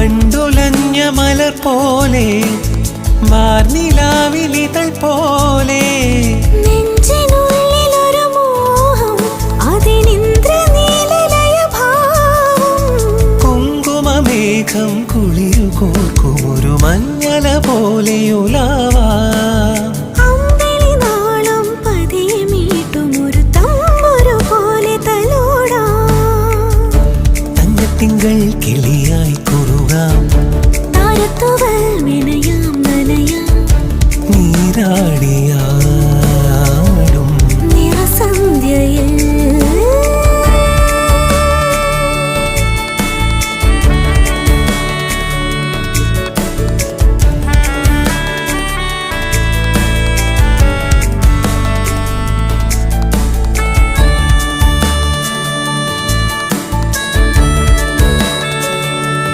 പണ്ടുലഞ്ഞ മലർ പോലെ വാർനിലാവിലിതൾ പോലെ നെഞ്ചിനുള്ളിലൊരു മോഹം അതിനിന്ദ്രനീലലയഭാവം കുങ്കുമമേഘം കുളിരു കോർക്കുമൊരു മഞ്ഞല പോലെയുലാവാൻ